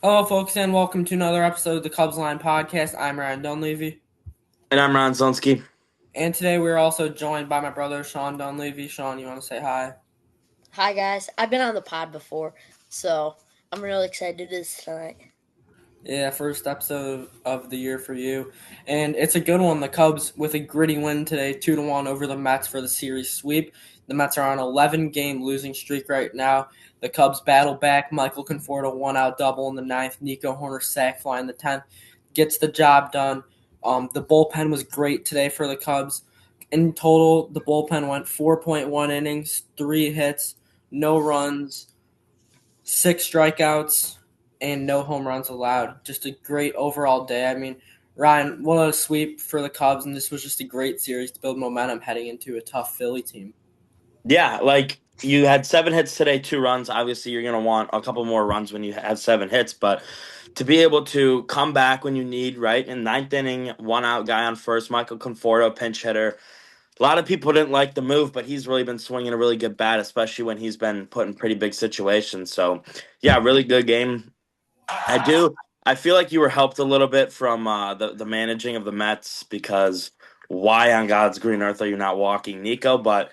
Hello, folks, and welcome to another episode of the Cubs Line Podcast. I'm Ryan Dunleavy, And I'm Ron Zonsky. and today we're also joined by my brother Sean Dunleavy. Sean, you want to say hi? Hi guys, I've been on the pod before, so I'm really excited to do this tonight. Yeah, first episode of the year for you, and it's a good one. The Cubs with a gritty win today, 2-1 over the Mets for the series sweep. The Mets are on an 11-game losing streak right now. The Cubs battle back. Michael Conforto one-out double in the ninth. Nico Horner sac fly in the 10th. Gets the job done. The bullpen was great today for the Cubs. In total, the bullpen went 4.1 innings, 3 hits, no runs, 6 strikeouts, and no home runs allowed. Just a great overall day. I mean, Ryan, what a sweep for the Cubs, and this was just a great series to build momentum heading into a tough Philly team. Yeah, like you had 7 hits today, 2 runs. Obviously, you're going to want a couple more runs when you have 7 hits, but to be able to come back when you need, right? In ninth inning, one out guy on first, Michael Conforto, pinch hitter. A lot of people didn't like the move, but he's really been swinging a really good bat, especially when he's been put in pretty big situations. So, yeah, really good game. I do. I feel like you were helped a little bit from the managing of the Mets because why on God's green earth are you not walking Nico? But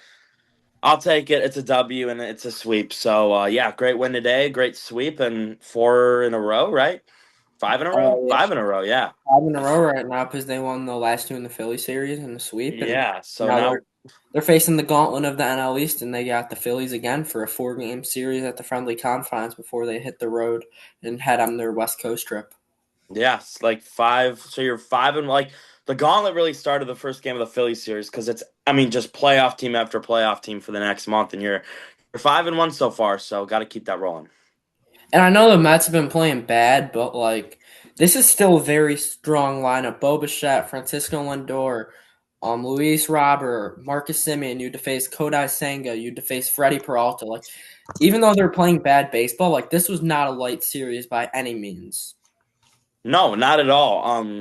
I'll take it. It's a W and it's a sweep. So yeah, great win today, great sweep, and 4 in a row, right? 5 in a row, Yeah, 5 in a row. Yeah, 5 in a row right now because they won the last two in the Philly series in the sweep, and yeah. So now now, they're facing the gauntlet of the NL East, and they got the Phillies again for a 4-game series at the friendly confines before they hit the road and head on their West Coast trip. yes, like five. So you're five and like the gauntlet really started the first game of the Philly series because it's, I mean, just playoff team after playoff team for the next month, and you're 5-1 so far. So got to keep that rolling. And I know the Mets have been playing bad, but like this is still a very strong lineup. Bo Bichette, Francisco Lindor, Luis Robert, Marcus Semien. You had to face Kodai Senga. You had to face Freddie Peralta. Like even though they're playing bad baseball, like this was not a light series by any means. No, not at all.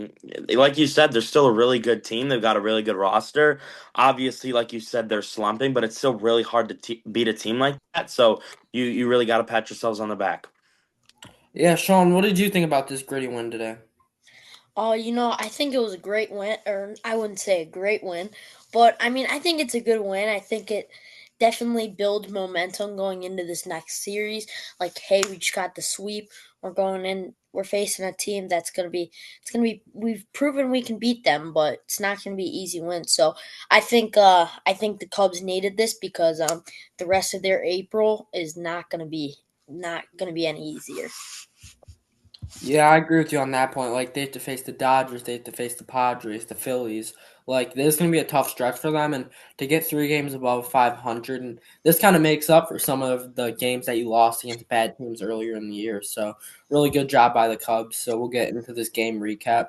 Like you said, they're still a really good team. They've got a really good roster. Obviously, like you said, they're slumping, but it's still really hard to beat a team like that. So you really got to pat yourselves on the back. Yeah, Sean, what did you think about this gritty win today? I think it was a great win, or I wouldn't say a great win, but I mean, I think it's a good win. I think it definitely builds momentum going into this next series. Like, hey, we just got the sweep. We're going in. We're facing a team that's gonna be. It's gonna be. We've proven we can beat them, but it's not gonna be easy win. So I think. I think the Cubs needed this because the rest of their April is not gonna be any easier. Yeah, I agree with you on that point. Like they have to face the Dodgers, they have to face the Padres, the Phillies. Like this is going to be a tough stretch for them, and to get 3 games above 500, and this kind of makes up for some of the games that you lost against bad teams earlier in the year. So really good job by the Cubs. So we'll get into this game recap.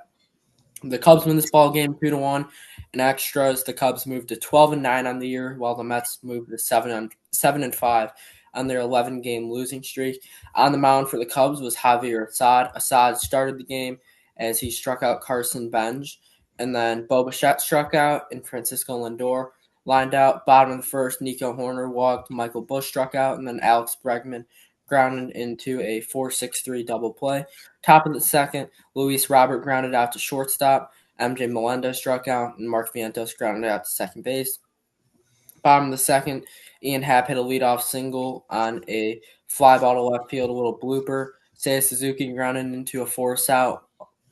The Cubs win this ball game 2-1. In extras, the Cubs moved to 12-9 on the year, while the Mets moved to 7-5 on their 11-game losing streak. On the mound for the Cubs was Javier Assad. Assad started the game as he struck out Carson Benj, and then Bo Bichette struck out, and Francisco Lindor lined out. Bottom of the first, Nico Horner walked, Michael Busch struck out, and then Alex Bregman grounded into a 4-6-3 double play. Top of the second, Luis Robert grounded out to shortstop. MJ Melendez struck out, and Mark Vientos grounded out to second base. Bottom of the second, Ian Happ hit a leadoff single on a fly ball to left field, a little blooper. Seiya Suzuki grounded into a force out.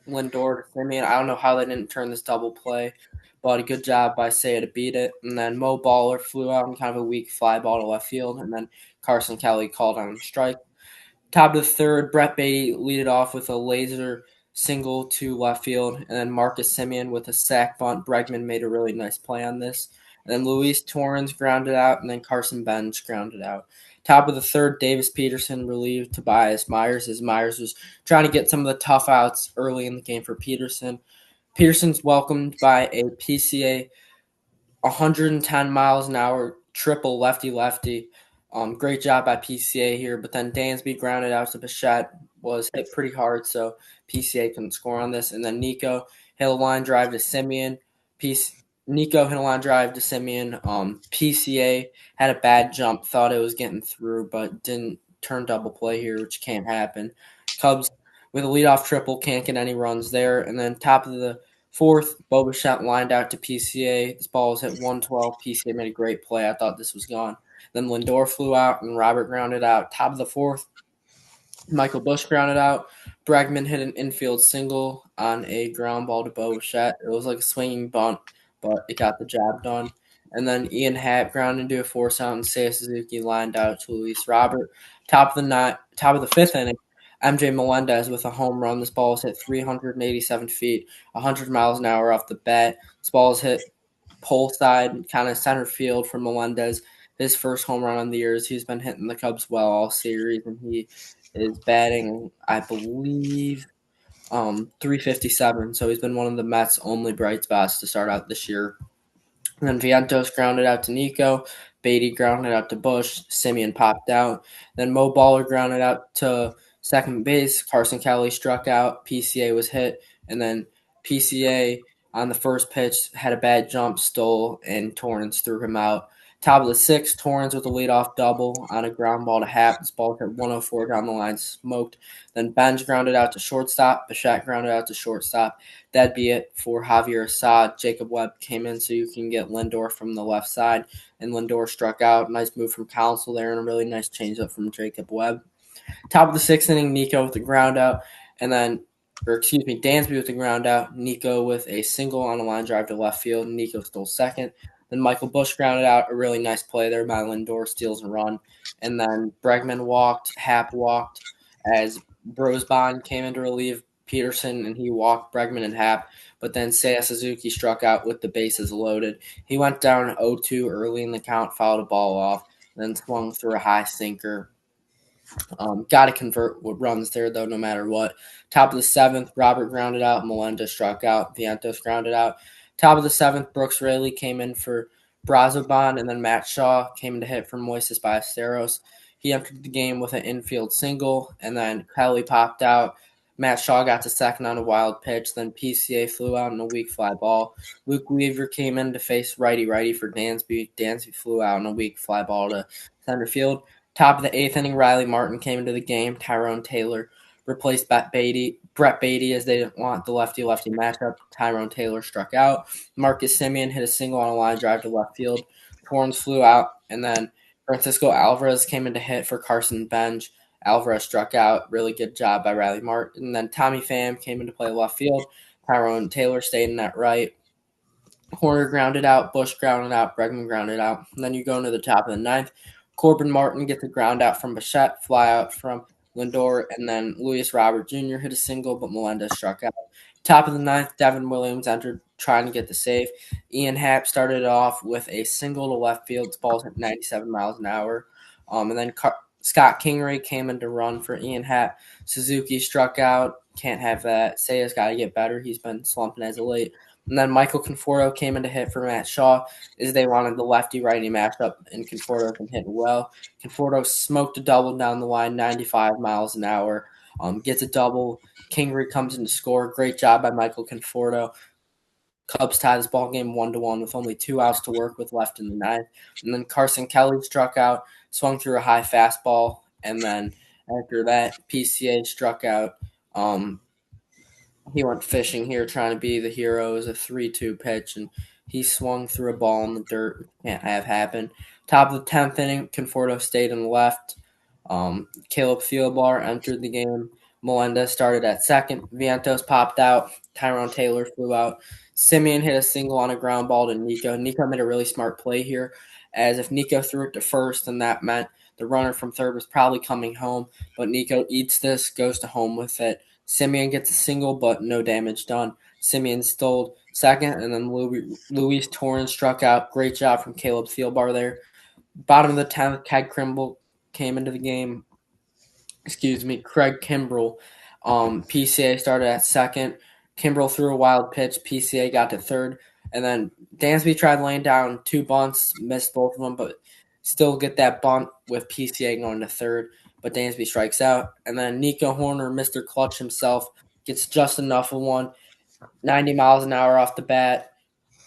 Lindor to Simeon. I don't know how they didn't turn this double play, but a good job by Seiya to beat it. And then Mo Baller flew out in kind of a weak fly ball to left field, and then Carson Kelly called on a strike. Top of the third, Brett Beatty lead it off with a laser single to left field, and then Marcus Semien with a sac bunt. Bregman made a really nice play on this. And then Luis Torrens grounded out, and then Carson Benz grounded out. Top of the third, Davis Peterson relieved Tobias Myers as Myers was trying to get some of the tough outs early in the game for Peterson. Peterson's welcomed by a PCA 110 miles an hour triple lefty lefty. Great job by PCA here, but then Dansby grounded out to Bichette, was hit pretty hard, so PCA couldn't score on this. And then Nico hit a line drive to Simeon. Nico hit a line drive to Simeon. PCA had a bad jump, thought it was getting through, but didn't turn double play here, which can't happen. Cubs with a leadoff triple, can't get any runs there. And then top of the fourth, Bo Bichette lined out to PCA. This ball was hit 112. PCA made a great play. I thought this was gone. Then Lindor flew out and Robert grounded out. Top of the fourth, Michael Busch grounded out. Bregman hit an infield single on a ground ball to Bo Bichette. It was like a swinging bunt, but it got the job done. And then Ian Happ grounded into a force out, and Seiya Suzuki lined out to Luis Robert. Top of the fifth inning, MJ Melendez with a home run. This ball was hit 387 feet, 100 miles an hour off the bat. This ball was hit pole side, kind of center field for Melendez. His first home run on the year. He's been hitting the Cubs well all series, and he is batting, I believe, 357. So he's been one of the Mets' only bright spots to start out this year. And then Vientos grounded out to Nico. Beatty grounded out to Bush. Simeon popped out. Then Mo Baller grounded out to second base. Carson Kelly struck out. PCA was hit. And then PCA on the first pitch had a bad jump, stole, and Torrance threw him out. Top of the sixth, Torrance with a leadoff double on a ground ball to Happ. This ball hit 104 down the line, smoked. Then Benj grounded out to shortstop. Bichette grounded out to shortstop. That'd be it for Javier Assad. Jacob Webb came in so you can get Lindor from the left side, and Lindor struck out. Nice move from Council there, and a really nice changeup from Jacob Webb. Top of the sixth inning, Nico with the ground out, and then, Dansby with the ground out. Nico with a single on a line drive to left field. Nico stole second. Then Michael Busch grounded out. A really nice play there by Lindor, steals a run. And then Bregman walked, Happ walked as Brosbon came in to relieve Peterson, and he walked Bregman and Happ. But then Seiya Suzuki struck out with the bases loaded. He went down 0-2 early in the count, fouled a ball off, then swung through a high sinker. Got to convert what runs there, though, no matter what. Top of the seventh, Robert grounded out. Melendez struck out. Vientos grounded out. Top of the seventh, Brooks Raley came in for Brazoban, and then Matt Shaw came in to hit for Moises Ballesteros. He entered the game with an infield single, and then Kelly popped out. Matt Shaw got to second on a wild pitch. Then PCA flew out in a weak fly ball. Luke Weaver came in to face righty-righty for Dansby. Dansby flew out in a weak fly ball to center field. Top of the eighth inning, Riley Martin came into the game. Tyrone Taylor replaced Brett Beatty, as they didn't want the lefty-lefty matchup. Tyrone Taylor struck out. Marcus Semien hit a single on a line drive to left field. Torrance flew out, and then Francisco Alvarez came in to hit for Carson Benj. Alvarez struck out. Really good job by Riley Martin. And then Tommy Pham came in to play left field. Tyrone Taylor stayed in that right. Horner grounded out. Bush grounded out. Bregman grounded out. And then you go into the top of the ninth. Corbin Martin gets a ground out from Bichette, fly out from Lindor, and then Luis Robert Jr. hit a single, but Melendez struck out. Top of the ninth, Devin Williams entered trying to get the save. Ian Happ started off with a single to left field. The ball's at 97 miles an hour. And then Scott Kingery came in to run for Ian Happ. Suzuki struck out. Can't have that. Seiya's got to get better. He's been slumping as of late. And then Michael Conforto came in to hit for Matt Shaw, as they wanted the lefty-righty matchup, and Conforto can hit well. Conforto smoked a double down the line, 95 miles an hour, gets a double. Kingery comes in to score. Great job by Michael Conforto. Cubs tie this ball game 1-1 with only 2 outs to work with left in the ninth. And then Carson Kelly struck out, swung through a high fastball, and then after that, PCA struck out. He went fishing here, trying to be the hero. It was a 3-2 pitch, and he swung through a ball in the dirt. Can't have happen. Top of the 10th inning, Conforto stayed in the left. Caleb Thielbar entered the game. Melendez started at second. Vientos popped out. Tyrone Taylor flew out. Simeon hit a single on a ground ball to Nico. Nico made a really smart play here, as if Nico threw it to first, then that meant the runner from third was probably coming home. But Nico eats this, goes to home with it. Simeon gets a single, but no damage done. Simeon stole second, and then Luis Torrance struck out. Great job from Caleb Thielbar there. Bottom of the 10th, Craig Kimbrell came into the game. Craig Kimbrell. PCA started at second. Kimbrell threw a wild pitch. PCA got to third. And then Dansby tried laying down 2 bunts, missed both of them, but still get that bunt with PCA going to third. But Dansby strikes out. And then Nico Horner, Mr. Clutch himself, gets just enough of one. 90 miles an hour off the bat.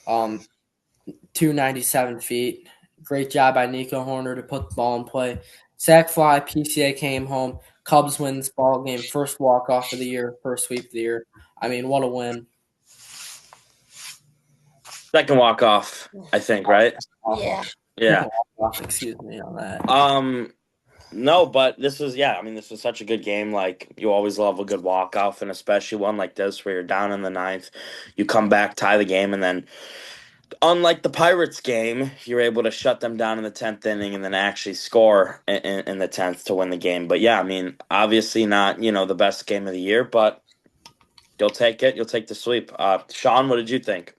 297 feet. Great job by Nico Horner to put the ball in play. Sack fly, PCA came home. Cubs wins ball game, first walk off of the year, first sweep of the year. I mean, what a win! Second walk off, I think, right? Off Yeah. of Yeah. second walk off. Excuse me on that. Um, no, but this was yeah. I mean, this was such a good game. Like you always love a good walk off, and especially one like this where you're down in the ninth, you come back, tie the game, and then unlike the Pirates game, you're able to shut them down in the 10th inning and then actually score in the 10th to win the game. But yeah, I mean, obviously not the best game of the year, but you'll take it. You'll take the sweep. Sean, what did you think?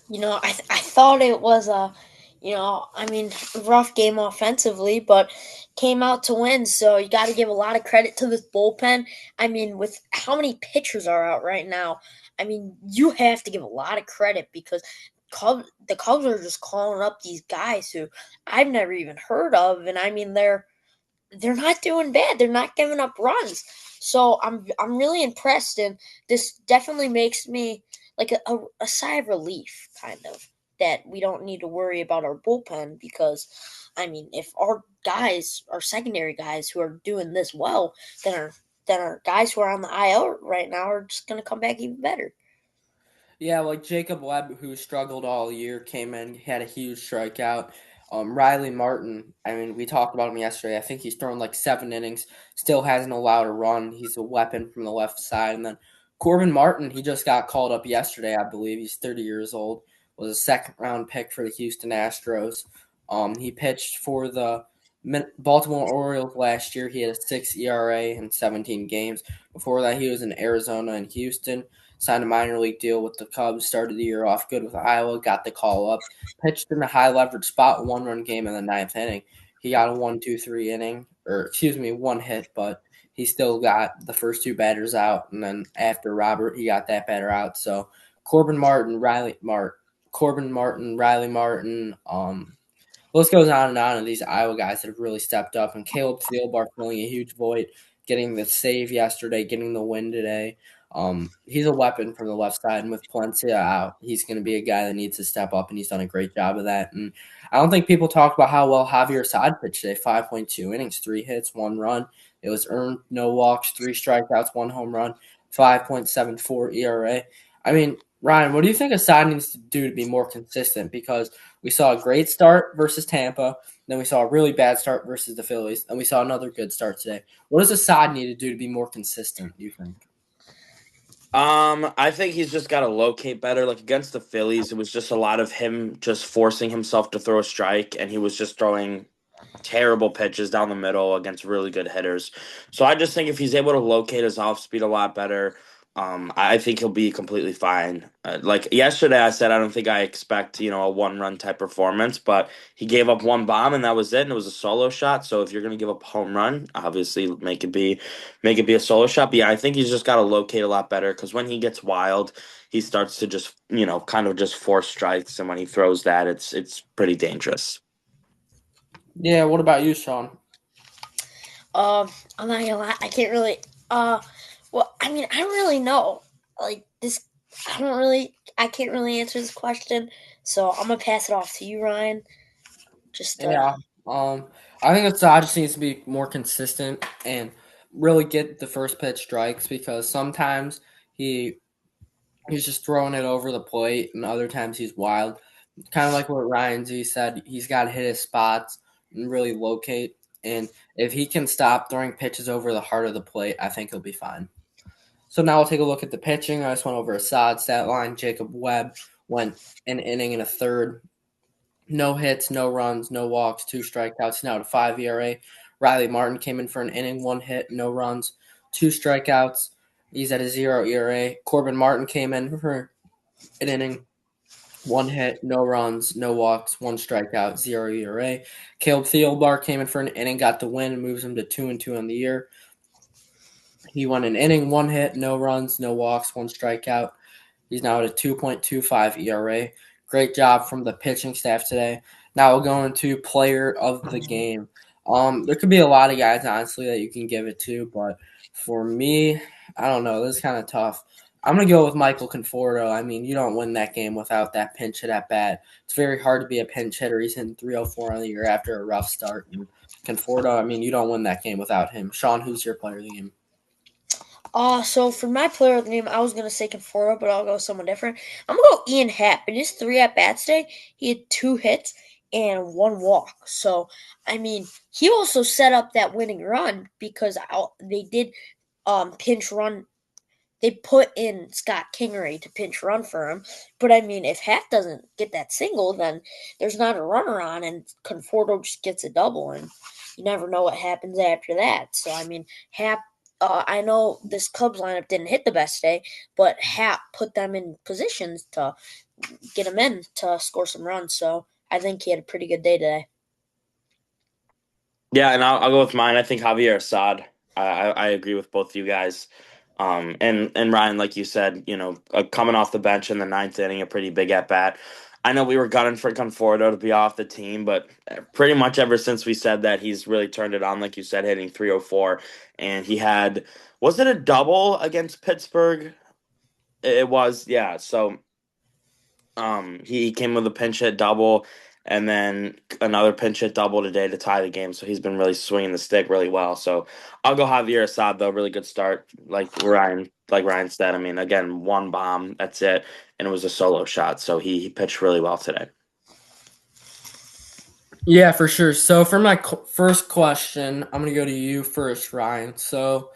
I thought it was I mean, rough game offensively, but came out to win. So you got to give a lot of credit to this bullpen. I mean, with how many pitchers are out right now, I mean, you have to give a lot of credit because the Cubs are just calling up these guys who I've never even heard of, and I mean they're not doing bad. They're not giving up runs. So I'm really impressed, and this definitely makes me like a sigh of relief, kind of, that we don't need to worry about our bullpen because, I mean, if our secondary guys who are doing this well, then our guys who are on the IL right now are just going to come back even better. Yeah, like Jacob Webb, who struggled all year, came in, had a huge strikeout. Riley Martin, I mean, we talked about him yesterday. I think he's thrown like 7 innings, still hasn't allowed a run. He's a weapon from the left side. And then Corbin Martin, he just got called up yesterday, I believe. He's 30 years old, was a second round pick for the Houston Astros. He pitched for the Baltimore Orioles last year. He had a 6 ERA in 17 games. Before that, he was in Arizona and Houston. Signed a minor league deal with the Cubs, started the year off good with Iowa, got the call up, pitched in a high leverage spot, 1 run game in the ninth inning. He got a 1-2-3 inning, or excuse me, 1 hit, but he still got the first 2 batters out, and then after Robert, he got that batter out. So Corbin Martin, Riley Martin, list goes on, and these Iowa guys that have really stepped up. And Caleb Thielbar filling a huge void, getting the save yesterday, getting the win today. He's a weapon from the left side, and with Palencia out, he's going to be a guy that needs to step up, and he's done a great job of that. And I don't think people talk about how well Javier Assad pitched today. 5.2 innings, 3 hits, 1 run. It was earned, no walks, 3 strikeouts, 1 home run, 5.74 ERA. I mean, Ryan, what do you think Assad needs to do to be more consistent? Because we saw a great start versus Tampa, then we saw a really bad start versus the Phillies, and we saw another good start today. What does Assad need to do to be more consistent, do you think? I think he's just got to locate better. Like against the Phillies, it was just a lot of him just forcing himself to throw a strike, and he was just throwing terrible pitches down the middle against really good hitters. So I just think if he's able to locate his off speed a lot better, I think he'll be completely fine. Like yesterday, I said I don't think I expect a 1 run type performance, but he gave up 1 bomb and that was it, and it was a solo shot. So if you're gonna give up a home run, obviously make it be a solo shot. But yeah, I think he's just got to locate a lot better because when he gets wild, he starts to just kind of just force strikes, and when he throws that, it's pretty dangerous. Yeah, what about you, Sean? I'm not gonna lie, I can't really. Well, I mean, I don't really know. Like this, I can't really answer this question. So I'm gonna pass it off to you, Ryan. Just Yeah, I think Assad just needs to be more consistent and really get the first pitch strikes because sometimes he he's just throwing it over the plate, and other times he's wild. Kind of like what Ryan Z said, he's got to hit his spots and really locate. And if he can stop throwing pitches over the heart of the plate, I think he'll be fine. So now we'll take a look at the pitching. I just went over Assad's stat line. Jacob Webb went an inning and a third. No hits, no runs, no walks, 2 strikeouts. Now to 5 ERA. Riley Martin came in for an inning, 1 hit, no runs, 2 strikeouts. He's at a 0 ERA. Corbin Martin came in for an inning, 1 hit, no runs, no walks, 1 strikeout, 0 ERA. Caleb Thielbar came in for an inning, got the win, and moves him to 2-2 on the year. He won an inning, 1 hit, no runs, no walks, 1 strikeout. He's now at a 2.25 ERA. Great job from the pitching staff today. Now we'll go into player of the game. There could be a lot of guys, honestly, that you can give it to, but for me, I don't know. This is kind of tough. I'm going to go with Michael Conforto. I mean, you don't win that game without that pinch hit at bat. It's very hard to be a pinch hitter. He's hitting 304 on the year after a rough start. And Conforto, I mean, you don't win that game without him. Sean, who's your player of the game? So for my player of the game, I was gonna say Conforto, but I'll go someone different. I'm gonna go Ian Happ. In his 3 at bats today, he had 2 hits and 1 walk. So I mean, he also set up that winning run because they did pinch run. They put in Scott Kingery to pinch run for him. But I mean, if Happ doesn't get that single, then there's not a runner on, and Conforto just gets a double, and you never know what happens after that. So I mean, Happ. I know this Cubs lineup didn't hit the best day, but Happ put them in positions to get them in to score some runs. So I think he had a pretty good day today. Yeah, and I'll go with mine. I think Javier Assad. I agree with both you guys. And Ryan, like you said, coming off the bench in the ninth inning, a pretty big at bat. I know we were gunning for Conforto to be off the team, but pretty much ever since we said that, he's really turned it on. Like you said, hitting 304, and he had, was it a double against Pittsburgh? It was, yeah. So he came with a pinch hit double, and then another pinch hit double today to tie the game. So he's been really swinging the stick really well. So I'll go Javier Assad though. Really good start, like Ryan said. I mean, again, one bomb, that's it, and it was a solo shot. So he pitched really well today. Yeah, for sure. So for my first question, I'm gonna go to you first, Ryan. So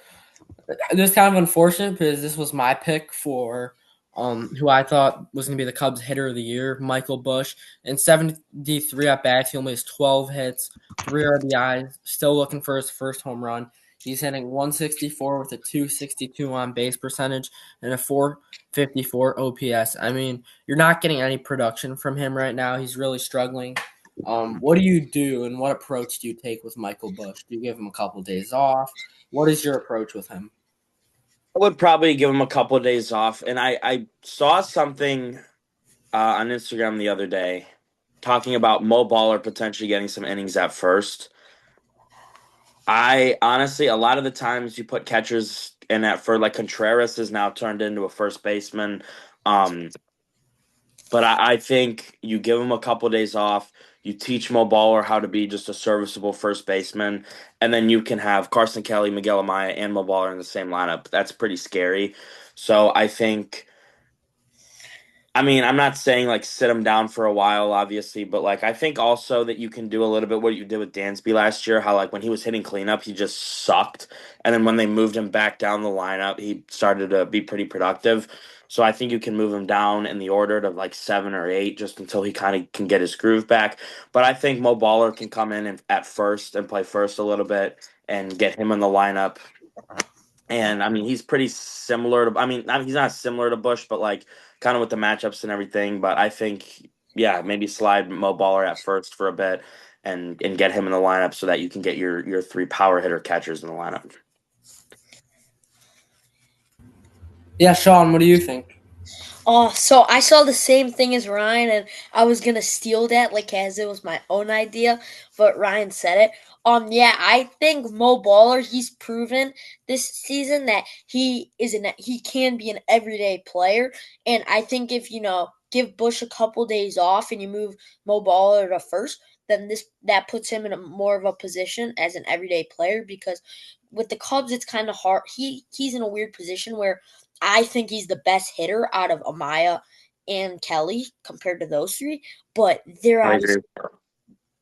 this is kind of unfortunate because this was my pick for who I thought was going to be the Cubs hitter of the year, Michael Busch. In 73 at bats, he only has 12 hits, 3 RBIs, still looking for his first home run. He's hitting 164 with a 262 on base percentage and a 454 OPS. I mean, you're not getting any production from him right now. He's really struggling. What do you do and what approach do you take with Michael Busch? Do you give him a couple of days off? What is your approach with him? I would probably give him a couple of days off, and I saw something on Instagram the other day talking about Mo Baller potentially getting some innings at first. I honestly, a lot of the times you put catchers in that for like Contreras is now turned into a first baseman. Um, but I think you give him a couple days off. You teach Mo Baller how to be just a serviceable first baseman, and then you can have Carson Kelly, Miguel Amaya, and Mo Baller in the same lineup. That's pretty scary. So I think, I mean, I'm not saying like sit him down for a while, obviously, but like I think also that you can do a little bit what you did with Dansby last year, how like when he was hitting cleanup, he just sucked. And then when they moved him back down the lineup, he started to be pretty productive. So I think you can move him down in the order to like 7 or 8 just until he kind of can get his groove back. But I think Mo Baller can come in at first and play first a little bit and get him in the lineup. And I mean, he's pretty similar to, I mean, he's not similar to Bush, but like kind of with the matchups and everything. But I think, yeah, maybe slide Mo Baller at first for a bit and get him in the lineup so that you can get your three power hitter catchers in the lineup. Yeah, Sean, what do you think? Oh, so I saw the same thing as Ryan, and I was gonna steal that like as it was my own idea, but Ryan said it. Yeah, I think Mo Baller, he's proven this season that he can be an everyday player, and I think if give Bush a couple days off and you move Mo Baller to first, then that puts him in a more of a position as an everyday player because with the Cubs it's kind of hard. He's in a weird position where I think he's the best hitter out of Amaya and Kelly compared to those three, but I agree.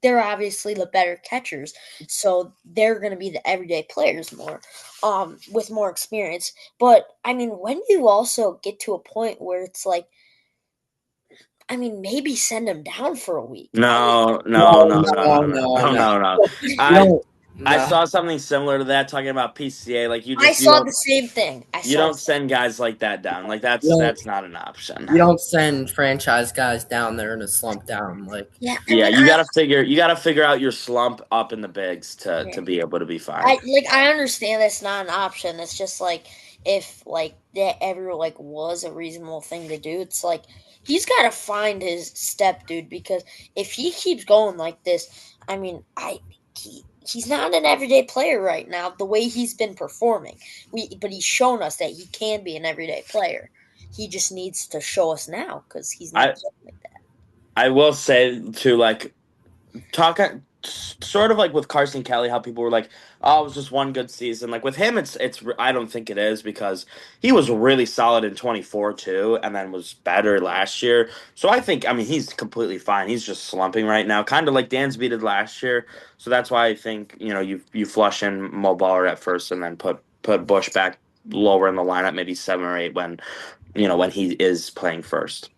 they're obviously the better catchers, so they're going to be the everyday players more, with more experience. But I mean, when you also get to a point where it's like, I mean, maybe send him down for a week. No, no, No, no, no, no, no, no, no, no, no. no, no. You I don't. I No, saw something similar to that talking about PCA. Like I you saw don't the same thing. I you saw don't the same. send guys like that down. Like you don't. that's not an option. You don't send franchise guys down there in a slump down. Like, Yeah, I Yeah, mean, you gotta figure out your slump up in the bigs to yeah. to be able to be fine. I understand that's not an option. It's just like if like that ever like was a reasonable thing to do. It's like he's got to find his step, dude. Because if he keeps going like this, I mean, he's not an everyday player right now. The way he's been performing, but he's shown us that he can be an everyday player. He just needs to show us now because he's not I doing like that. I will say to like talk. sort of like with Carson Kelly, how people were like, "Oh, it was just one good season." Like with him, it's I don't think it is because he was really solid in 24 too, and then was better last year. So I mean, he's completely fine. He's just slumping right now, kind of like Dansby did last year. So that's why I think you flush in Mo Bauer at first, and then put Bush back lower in the lineup, maybe 7 or 8 when he is playing first.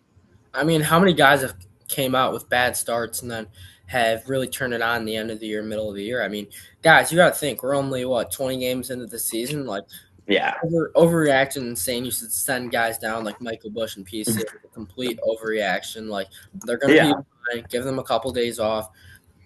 I mean, how many guys have came out with bad starts and then have really turned it on the end of the year, middle of the year? I mean, guys, you got to think we're only 20 games into the season. Like Yeah. overreaction and saying you should send guys down like Michael Bush and PC is a complete overreaction. Like they're gonna be Yeah. fine. Give them a couple days off.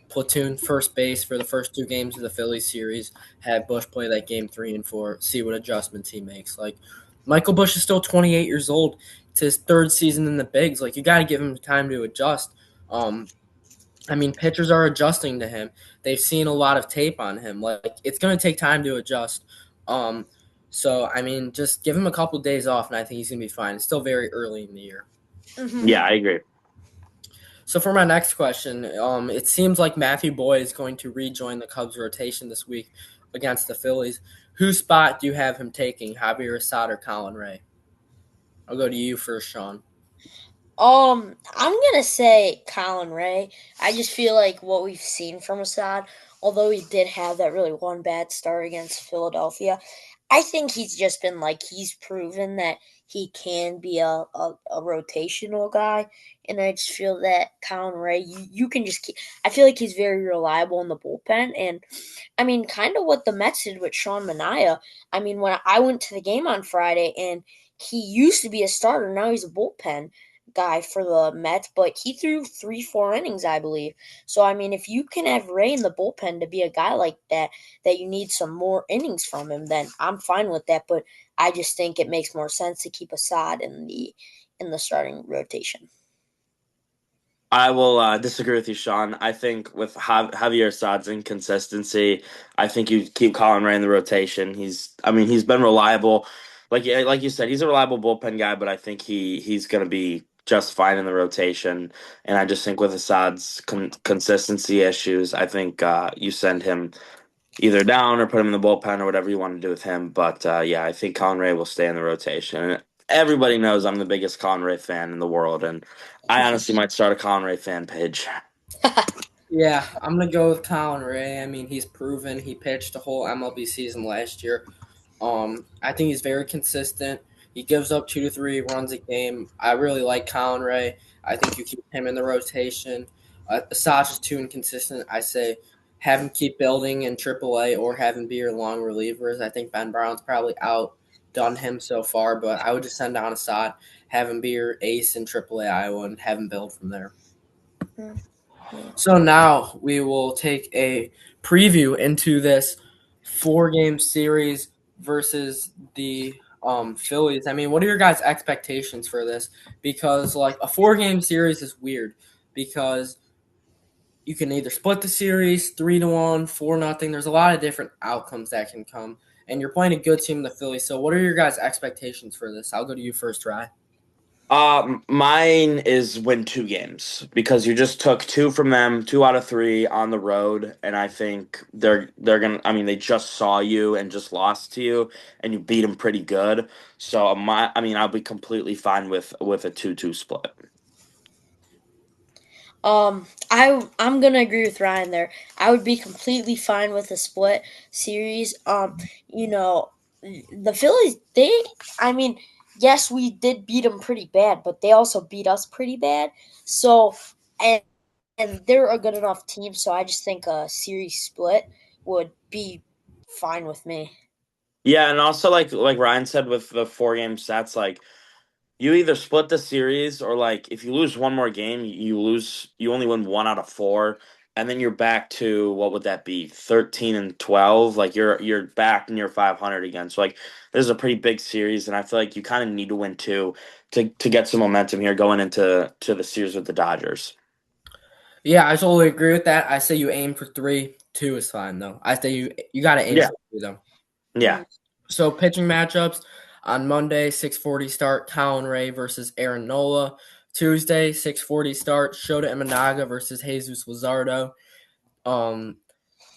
Platoon first base for the first 2 games of the Phillies series. Have Bush play that game 3 and 4. See what adjustments he makes. Like Michael Bush is still 28 years old. It's his 3rd season in the bigs. Like you got to give him time to adjust. Um, I mean, pitchers are adjusting to him. They've seen a lot of tape on him. Like it's going to take time to adjust. Um, so I mean, just give him a couple of days off, and I think he's going to be fine. It's still very early in the year. Mm-hmm. Yeah, I agree. So for my next question, it seems like Matthew Boyd is going to rejoin the Cubs rotation this week against the Phillies. Whose spot do you have him taking, Javier Assad or Colin Ray? I'll go to you first, Sean. I'm gonna say Colin Ray. I just feel like what we've seen from Assad, although he did have that really one bad start against Philadelphia, I think he's just been like he's proven that he can be a rotational guy, and I just feel that Colin Ray, you can just keep. I feel like he's very reliable in the bullpen, and I mean, kind of what the Mets did with Sean Manaea. I mean, when I went to the game on Friday, and he used to be a starter, now he's a bullpen guy for the Mets, but he threw 3, 4 innings, I believe. So I mean, if you can have Ray in the bullpen to be a guy like that, that you need some more innings from him, then I'm fine with that. But I just think it makes more sense to keep Assad in the starting rotation. I will disagree with you, Sean. I think with Javier Assad's inconsistency, I think you keep Colin Ray in the rotation. I mean, he's been reliable. Like you said, he's a reliable bullpen guy, but I think he's going to be just fine in the rotation. And I just think with Assad's consistency issues, I think you send him either down or put him in the bullpen or whatever you want to do with him. But yeah, I think Colin Ray will stay in the rotation. And everybody knows I'm the biggest Colin Ray fan in the world, and I honestly might start a Colin Ray fan page. Yeah, I'm gonna go with Colin Ray. I mean, he's proven he pitched the whole MLB season last year. I think he's very consistent. He gives up 2 to 3 runs a game. I really like Colin Ray. I think you keep him in the rotation. Asaj is too inconsistent. I say have him keep building in AAA or have him be your long relievers. I think Ben Brown's probably outdone him so far, but I would just send down Assad, have him be your ace in AAA Iowa, and have him build from there. Yeah. So now we will take a preview into this 4 game series versus the Phillies. I mean, what are your guys' expectations for this? Because like a 4 game series is weird because you can either split the series 3-1, 4-0. There's a lot of different outcomes that can come, and you're playing a good team, the Phillies. So, what are your guys' expectations for this? I'll go to you first, Rye. Mine is win 2 games because you just took two from them, 2 out of 3 on the road, and I think they're gonna. I mean, they just saw you and just lost to you, and you beat them pretty good. So I mean, I'll be completely fine with a 2-2 split. I'm gonna agree with Ryan there. I would be completely fine with a split series. You know, the Phillies, I mean, yes, we did beat them pretty bad, but they also beat us pretty bad. So, and and they're a good enough team. So I just think a series split would be fine with me. Yeah, and also like Ryan said with the 4 game sets, like you either split the series or like if you lose one more game, you only win 1 out of 4, and then you're back to what would that be? 13-12. Like you're back near 500 again. So like this is a pretty big series, and I feel like you kind of need to win two to get some momentum here going into the series with the Dodgers. Yeah, I totally agree with that. I say you aim for 3. 2 is fine though. I say you got to aim Yeah. for 3 though. Yeah. So pitching matchups on Monday, 6:40 start, Colin Ray versus Aaron Nola. Tuesday, 6:40 start, Shota Imanaga versus Jesus Luzardo. Um,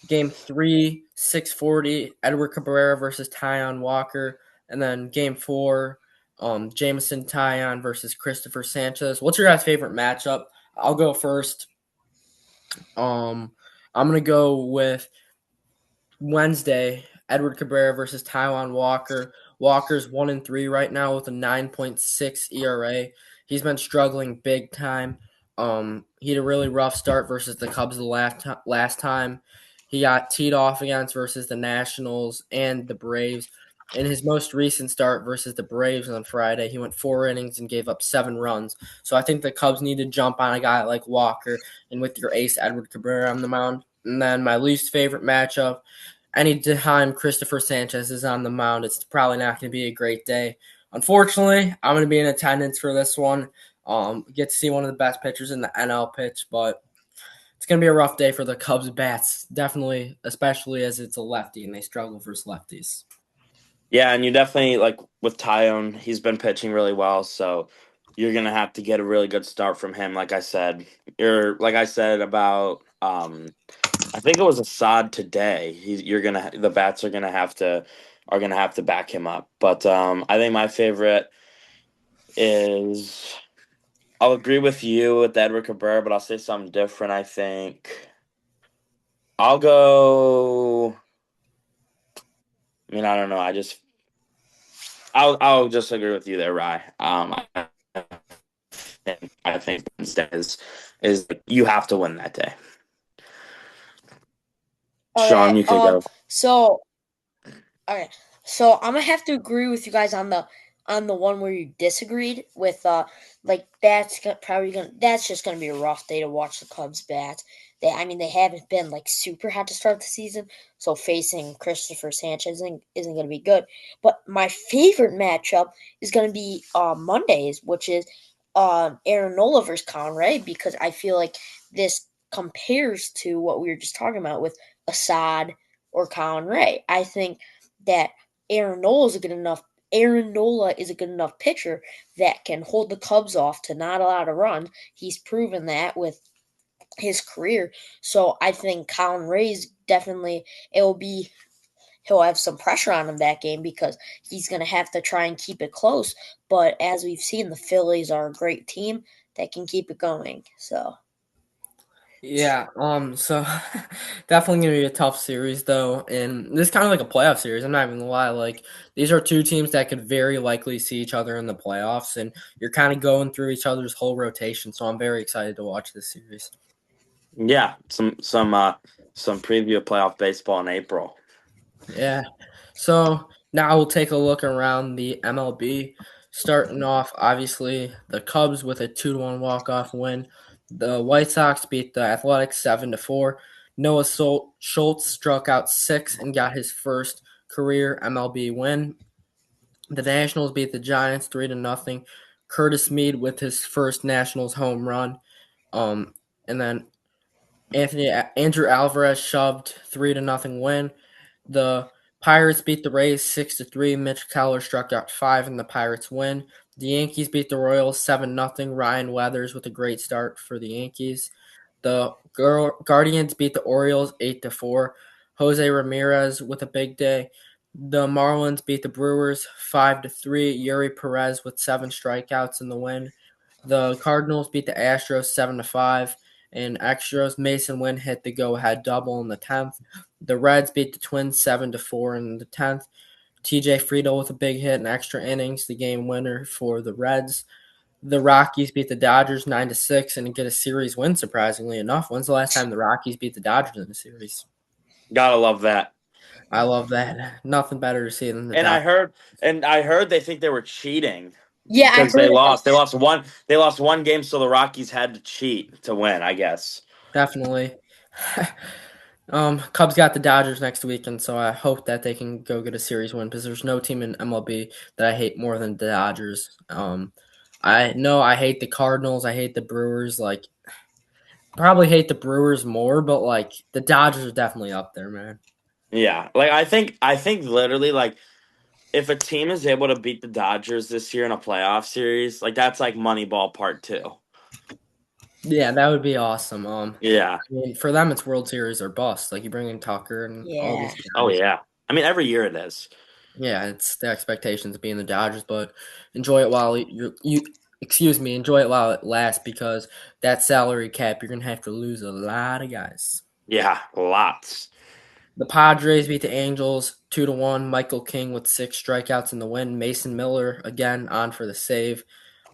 Game 3, 6:40, Edward Cabrera versus Tyon Walker, and then Game 4, Jameson Tyon versus Christopher Sanchez. What's your guys' favorite matchup? I'll go first. Um, I'm gonna go with Wednesday, Edward Cabrera versus Taiwan Walker. Walker's 1-3 right now with a 9.6 ERA. He's been struggling big time. He had a really rough start versus the Cubs the last time. He got teed off against versus the Nationals and the Braves. In his most recent start versus the Braves on Friday, he went 4 innings and gave up 7 runs. So I think the Cubs need to jump on a guy like Walker and with your ace Edward Cabrera on the mound. And then my least favorite matchup, anytime Christopher Sanchez is on the mound, it's probably not going to be a great day. Unfortunately, I'm going to be in attendance for this one. Get to see one of the best pitchers in the NL pitch, but it's going to be a rough day for the Cubs bats, definitely, especially as it's a lefty and they struggle versus lefties. Yeah, and you definitely like with Tyone, he's been pitching really well, so you're gonna have to get a really good start from him. Like I said, you're like I said about I think it was Assad today. You're gonna the bats are gonna have to back him up. But I think my favorite is I'll agree with you with Edward Cabrera, but I'll say something different. I think I'll go. I mean, I don't know. I'll just agree with you there, Rye. I think Wednesday is you have to win that day. Sean, Okay. you could go. So okay. So I'm gonna have to agree with you guys on the one where you disagreed with like that's just gonna be a rough day to watch the Cubs bat. They haven't been like super hot to start the season, so facing Christopher Sanchez isn't gonna be good. But my favorite matchup is gonna be Mondays, which is Aaron Nola versus Conray, because I feel like this compares to what we were just talking about with Assad or Colin Ray. I think that Aaron Nola is a good enough pitcher that can hold the Cubs off to not a lot of runs. He's proven that with his career. So I think Colin Ray's definitely it'll be he'll have some pressure on him that game because he's going to have to try and keep it close. But as we've seen, the Phillies are a great team that can keep it going. So Yeah, so definitely gonna be a tough series though, and this is kind of like a playoff series. I'm not even gonna lie. Like these are two teams that could very likely see each other in the playoffs, and you're kind of going through each other's whole rotation. So I'm very excited to watch this series. Yeah, some preview of playoff baseball in April. Yeah. So now we'll take a look around the MLB. Starting off, obviously, the Cubs with a 2-1 walk-off win. The White Sox beat the Athletics 7-4. Noah Schultz struck out 6 and got his first career MLB win. The Nationals beat the Giants 3-0. Curtis Mead with his first Nationals home run. Um, and then Andrew Alvarez shoved 3-0 win. The Pirates beat the Rays 6-3. Mitch Keller struck out 5 in the Pirates win. The Yankees beat the Royals 7-0. Ryan Weathers with a great start for the Yankees. The Guardians beat the Orioles 8-4. Jose Ramirez with a big day. The Marlins beat the Brewers 5-3. Yuri Perez with 7 strikeouts in the win. The Cardinals beat the Astros 7-5. And Astros Mason Wynn hit the go-ahead double in the 10th. The Reds beat the Twins 7-4 in the 10th. TJ Friedel with a big hit in extra innings, the game winner for the Reds. The Rockies beat the Dodgers 9-6 and get a series win. Surprisingly enough, when's the last time the Rockies beat the Dodgers in a series? Gotta love that. I love that. Nothing better to see than the And Dodgers. I heard they think they were cheating yeah, I because they heard about lost. that. They lost one game, so the Rockies had to cheat to win, I guess. Definitely. Cubs got the Dodgers next week, and so I hope that they can go get a series win because there's no team in MLB that I hate more than the Dodgers. I know I hate the Cardinals. I hate the Brewers. Like, probably hate the Brewers more, but like the Dodgers are definitely up there, man. Yeah, like I think literally like if a team is able to beat the Dodgers this year in a playoff series, like that's like Moneyball Part 2. Yeah, that would be awesome. Yeah. I mean, for them, it's World Series or bust. Like you bring in Tucker and all Yeah. these Oh guys. yeah. I mean, every year it is. Yeah, it's the expectations of being the Dodgers, but enjoy it while excuse me, enjoy it while it lasts because that salary cap, you're gonna have to lose a lot of guys. Yeah, lots. The Padres beat the Angels 2-1. Michael King with 6 strikeouts in the win. Mason Miller again on for the save.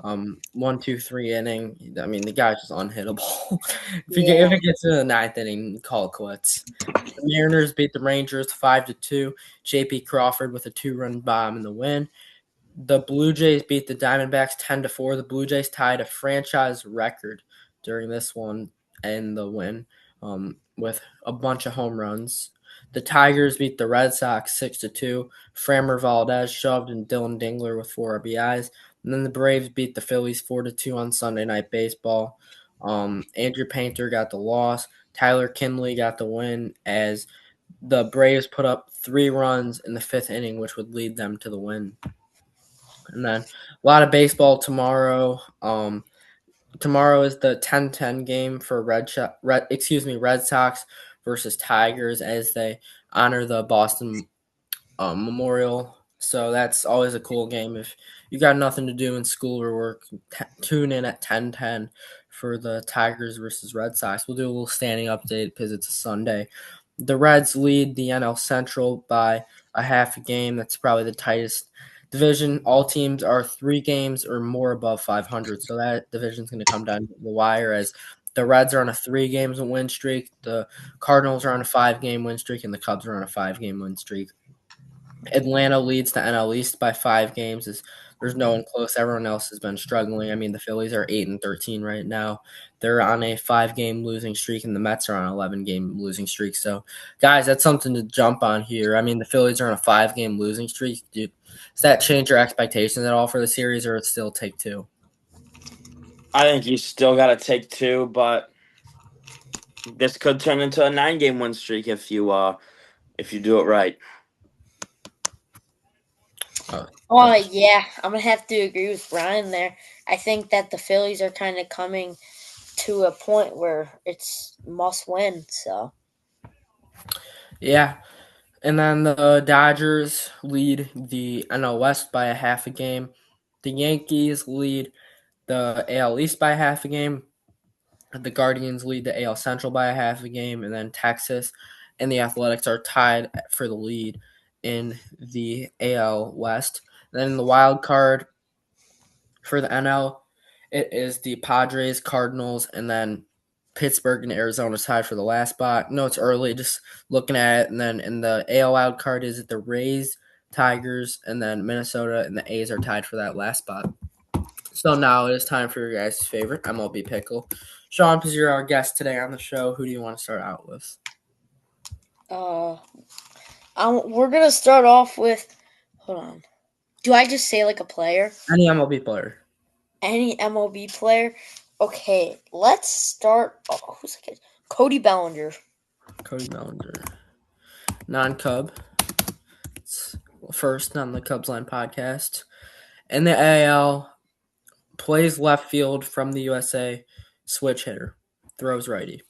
1, 2, 3 inning. I mean, the guy's just unhittable. If Yeah. it gets to the ninth inning, call it quits. The Mariners beat the Rangers 5-2. J.P. Crawford with a 2-run bomb in the win. The Blue Jays beat the Diamondbacks 10-4. The Blue Jays tied a franchise record during this one and the win with a bunch of home runs. The Tigers beat the Red Sox 6-2. Framber Valdez shoved and Dylan Dingler with 4 RBIs. And then the Braves beat the Phillies 4-2 on Sunday Night Baseball. Andrew Painter got the loss. Tyler Kinley got the win as the Braves put up 3 runs in the fifth inning, which would lead them to the win. And then a lot of baseball tomorrow. Tomorrow is the 10-10 game for Red Sox versus Tigers as they honor the Boston Memorial. So that's always a cool game. If you got nothing to do in school or work, tune in at 10-10 for the Tigers versus Red Sox. We'll do a little standing update because it's a Sunday. The Reds lead the NL Central by a half a game. That's probably the tightest division. All teams are 3 games or more above 500. So that division's going to come down to the wire as the Reds are on a 3 games win streak. The Cardinals are on a 5 game win streak, and the Cubs are on a 5 game win streak. Atlanta leads the NL East by 5 games. There's no one close. Everyone else has been struggling. I mean, the Phillies are 8-13 right now. They're on a 5 game losing streak, and the Mets are on an 11 game losing streak. So, guys, that's something to jump on here. I mean, the Phillies are on a 5 game losing streak. Does that change your expectations at all for the series, or it's still take two? I think you still got to take two, but this could turn into a 9-game win streak if you do it right. Oh, Oh gotcha. yeah, I'm gonna have to agree with Brian there. I think that the Phillies are kind of coming to a point where it's must win. So Yeah. And then the Dodgers lead the NL West by a half a game. The Yankees lead the AL East by half a game. The Guardians lead the AL Central by a half a game, and then Texas and the Athletics are tied for the lead in the AL West. And then in the wild card for the NL, it is the Padres, Cardinals, and then Pittsburgh and Arizona tied for the last spot. No, it's early, just looking at it. And then in the AL wild card is it the Rays, Tigers, and then Minnesota and the A's are tied for that last spot. So now it is time for your guys' favorite MLB pickle. Sean, because you're our guest today on the show, who do you want to start out with? uh, we're gonna start off with. Hold on. Do I just say like a player? Any MLB player. Any MLB player? Okay, let's start. Oh, who's the kid? Cody Bellinger. Cody Bellinger. Non-Cub. It's first on the Cubs Line podcast. In the AL, plays left field from the USA, switch hitter, throws righty.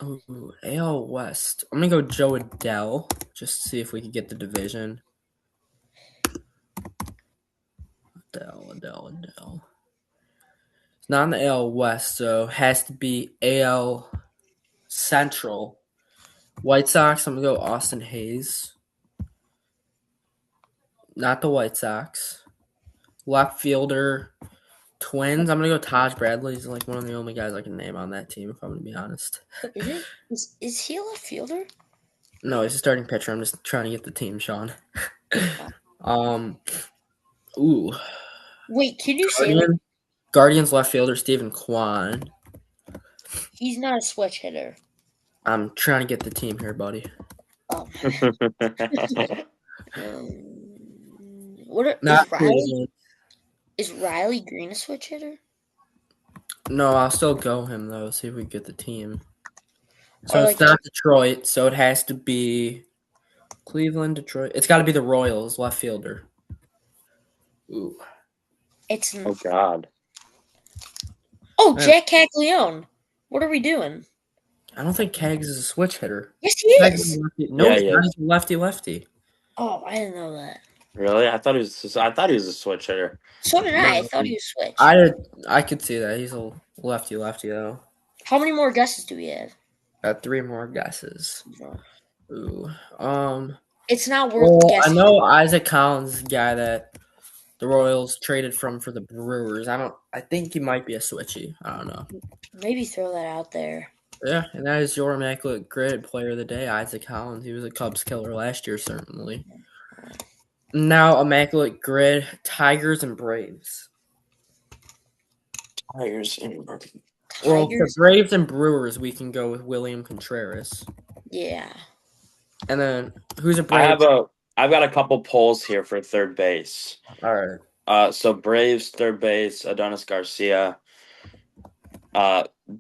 Ooh, AL West. I'm gonna go Joe Adele, just to see if we can get the division. Adele. It's not in the AL West, so has to be AL Central. White Sox. I'm gonna go Austin Hayes. Not the White Sox. Left fielder. Twins. I'm gonna go Taj Bradley. He's like one of the only guys I can name on that team. If I'm gonna be honest. Is he a left fielder? No, he's a starting pitcher. I'm just trying to get the team, Sean. Oh. um. Ooh. Wait, can you say like Guardian, Guardians left fielder Stephen Kwan. he's not a switch hitter? I'm trying to get the team here, buddy. Um, what Not Cleveland. is Riley Green a switch hitter? No, I'll still go him though. See if we get the team. Or So it's like not Detroit. So it has to be Cleveland, Detroit. It's got to be the Royals left fielder. Ooh. it's Oh God. Oh, Jack Caglione. What are we doing? I don't think Keggs is a switch hitter. Yes, he Keggs is is. a lefty. No, Yeah, he's he not. is. He's a lefty. Oh, I didn't know that. Really? I thought he was. I thought he was a switch hitter. So did I. I No, thought he was switch. I I could see that. He's a lefty though. How many more guesses do we have? Got three more guesses. Ooh. It's not worth Well, I guessing. know Isaac Collins is the guy that the Royals traded from for the Brewers. I think he might be a switchy. I don't know. Maybe throw that out there. Yeah, and that is your immaculate grid player of the day, Isaac Collins. He was a Cubs killer last year, certainly. Now, immaculate grid, Tigers and Braves. Tigers. Well, for Tigers. Braves and Brewers, we can go with William Contreras. Yeah. And then, who's a Brave? I've got a couple polls here for third base. All right. So Braves third base, Adonis Garcia.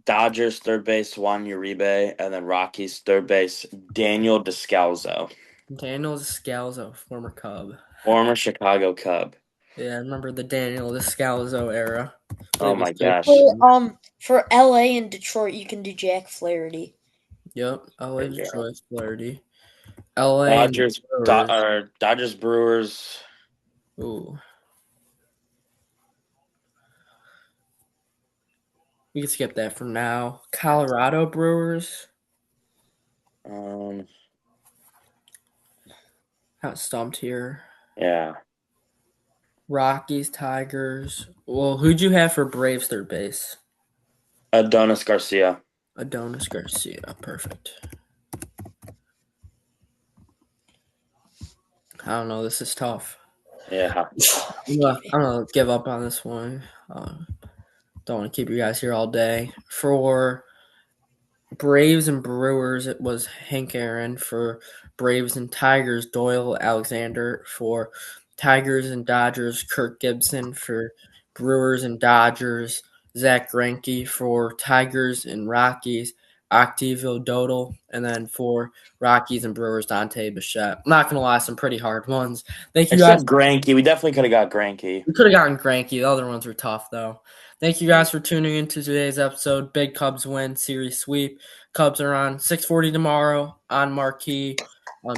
Dodgers third base, Juan Uribe, and then Rockies third base, Daniel Descalzo, Daniel Descalzo, former Cub. former Chicago Cub. Yeah, I remember the Daniel Descalzo era. Oh my gosh. For LA and Detroit, you can do Jack Flaherty. Yep, LA, Yeah. Detroit, Flaherty. LA Dodgers, and Brewers. Dodgers, Brewers. Ooh. We can skip that for now. Colorado Brewers. Um, Got stumped here. yeah. Rockies, Tigers. Well, who'd you have for Braves third base? Adonis Garcia. Adonis Garcia. Perfect. I don't know. This is tough. Yeah. I'm gonna give up on this one. Don't want to keep you guys here all day. For Braves and Brewers, it was Hank Aaron. For Braves and Tigers, Doyle Alexander. For Tigers and Dodgers, Kirk Gibson. For Brewers and Dodgers, Zach Greinke. For Tigers and Rockies, Octavio Dodal. And then for Rockies and Brewers, Dante Bichette. I'm not going to lie, some pretty hard ones. Thank you guys. Except Greinke. We definitely could have got Greinke. We could have gotten Granky. The other ones were tough, though. Thank you guys for tuning into today's episode. Big Cubs win, series sweep. Cubs are on 6:40 tomorrow on Marquee.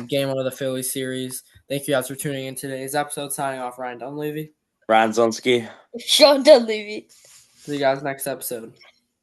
Game 1 of the Philly series. Thank you guys for tuning in today's episode. Signing off, Ryan Dunleavy. Ryan Zelinsky. Sean Dunleavy. See you guys next episode.